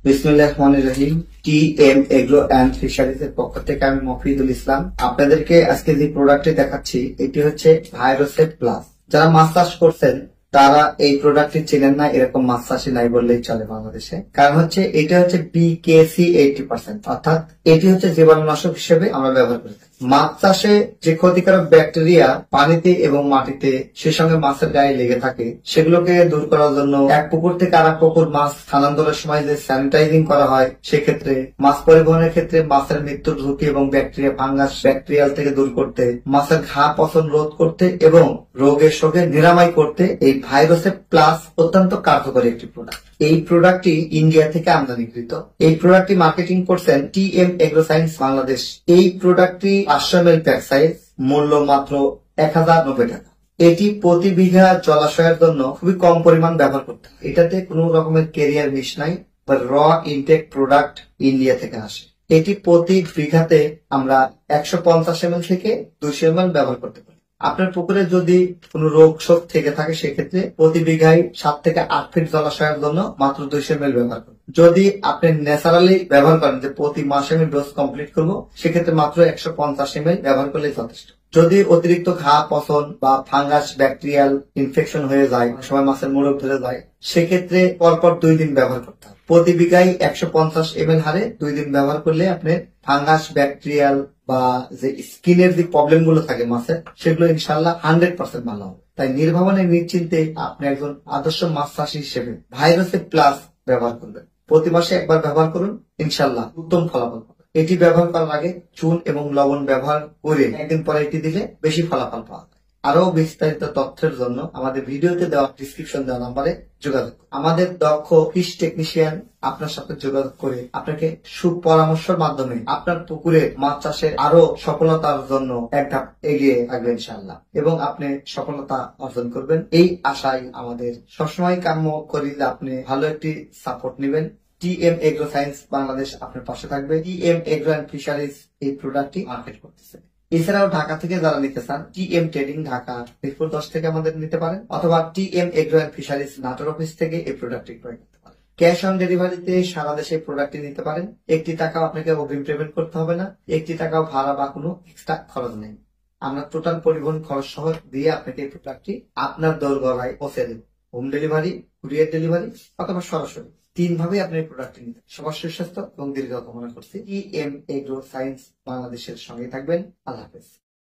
বিসমিল্লাহির রহমানির রহিম। TM agro and fisheries এর পক্ষ থেকে আমি মফিদুল ইসলাম আপনাদেরকে আজকে যে প্রোডাক্টটি দেখাচ্ছি এটি হচ্ছে ভাইরোসেট প্লাস। যারা মাছ চাষ করছেন তারা এই প্রোডাক্টটি চেনেন না, এরকম মাছ চাষি নাই বললেই চলে বাংলাদেশে। কারণ হচ্ছে এটা হচ্ছে বিকেসি 80%, অর্থাৎ এটি হচ্ছে জীবাণুনাশক হিসেবে আমরা ব্যবহার করি। মাছ চাষে যে ক্ষতিকারক ব্যাকটেরিয়া পানিতে এবং মাটিতে সে সঙ্গে মাছের গায়ে লেগে থাকে সেগুলোকে দূর করার জন্য এক পুকুর থেকে আর এক পুকুর মাছ স্থানান্তরের সময় যে স্যানিটাইজিং করা হয়, সেক্ষেত্রে মাছ পরিবহনের ক্ষেত্রে মাছের মৃত্যুর ঝুঁকি এবং ব্যাকটেরিয়া ফাঙ্গাস ব্যাকটেরিয়াল থেকে দূর করতে, মাছের ঘা পচন রোধ করতে এবং রোগের শোকে নিরাময় করতে এই ভাইরোসেট প্লাস অত্যন্ত কার্যকরী একটি প্রোডাক্ট। এই প্রোডাক্টটি ইন্ডিয়া থেকে আমদানিকৃত। এই প্রোডাক্টটি মার্কেটিং করছেন টিএম এগ্রো সায়েন্স বাংলাদেশ। এই প্রোডাক্টটি 500 ml প্যাক সাইজ, মূল্য মাত্র 1090 টাকা। এটি প্রতি বিঘা জলাশয়ের জন্য খুবই কম পরিমাণ ব্যবহার করতে হয়। এটাতে কোনো রকমের কেরিয়ার মিশ নাই বা র ইনটেক প্রোডাক্ট ইন্ডিয়া থেকে আসে। এটি প্রতি বিঘাতে আমরা 150 ml থেকে 200 ml ব্যবহার করতে পারি। আপনার পুকুরে যদি কোনো রোগ শোক থেকে থাকে সেক্ষেত্রে প্রতি বিঘায় 7 থেকে 8 ফিট জলাশয়ের জন্য মাত্র 200 ml ব্যবহার করুন। যদি আপনি ন্যাচারালি ব্যবহার করেন যে প্রতি মাসে আমি ডোজ কমপ্লিট করবো, সেক্ষেত্রে মাত্র 150 ml ব্যবহার করলেই যথেষ্ট। যদি অতিরিক্ত ঘা পচন বা ফাঙ্গাস ব্যাকটেরিয়াল ইনফেকশন হয়ে যায়, সময় মাছের মোড়ক ধরে যায়, সেক্ষেত্রে পরপর 2 দিন ব্যবহার করতে হবে। প্রতি বিঘায় 150 ml হারে 2 দিন ব্যবহার করলে আপনি ফাঙ্গাস ব্যাকটেরিয়াল বা যে স্কিনের যে প্রবলেম গুলো থাকে মাছের, সেগুলো ইনশাল্লাহ 100% ভালো হবে। তাই নির্ভাবনে নিশ্চিন্তে আপনি একজন আদর্শ মাছ চাষী হিসেবে ভাইরোসেট প্লাস ব্যবহার করবেন। প্রতি মাসে একবার ব্যবহার করুন, ইনশাল্লাহ উত্তম ফলাফল পাবেন। এটি ব্যবহার করার আগে চুন এবং লবণ ব্যবহার করে একদিন পরে এটি দিলে বেশি ফলাফল পাওয়া যায়। আরো বিস্তারিত তথ্যের জন্য আমাদের ভিডিওতে দেওয়া ডিসক্রিপশন দেওয়া নাম্বারে যোগাযোগ করুন। আমাদের দক্ষ ফিশ টেকনিশিয়ান আপনার সাথে যোগাযোগ করে আপনাকে সুপরামর্শের মাধ্যমে আপনার পুকুরে মাছ চাষের আরো সফলতার জন্য এক ধাপ এগিয়ে থাকবেন ইনশাআল্লাহ, এবং আপনি সফলতা অর্জন করবেন এই আশায় আমাদের সবসময় কাম্য করি যে আপনি ভালো একটি সাপোর্ট নেবেন। টিএম এগ্রো সায়েন্স বাংলাদেশ আপনার পাশে থাকবে। টিএম এগ্রো অ্যান্ড ফিশারিজ এই প্রোডাক্টটি মার্কেট করতেছে। এছাড়াও ঢাকা থেকে যারা নিতে চান, টিএম ট্রেডিং ঢাকা মিরপুর 10 থেকে আমাদের নিতে পারেন, অথবা TM agro and fisheries Natore office থেকে এই প্রোডাক্টটি ক্রয় করতে পারেন। ক্যাশ অন ডেলিভারিতে সারা দেশে প্রোডাক্টটি নিতে পারেন। 1 টাকাও আপনাকে অগ্রিম পেমেন্ট করতে হবে না, 1 টাকাও ভাড়া বা কোনো এক্সট্রা খরচ নেই। আমরা টোটাল পরিবহন খরচ সহ দিয়ে আপনাকে এই প্রোডাক্টটি আপনার দোরগোড়ায় পৌঁছে দেব। হোম ডেলিভারি, কুরিয়ার ডেলিভারি অথবা সরাসরি, 3 ভাবে আপনি এই প্রোডাক্টটি নিতে। সবার সুস্বাস্থ্য এবং দীর্ঘ কামনা করছি। টিএম এগ্রো সায়েন্স বাংলাদেশের সঙ্গে থাকবেন। আল্লাহ হাফেজ।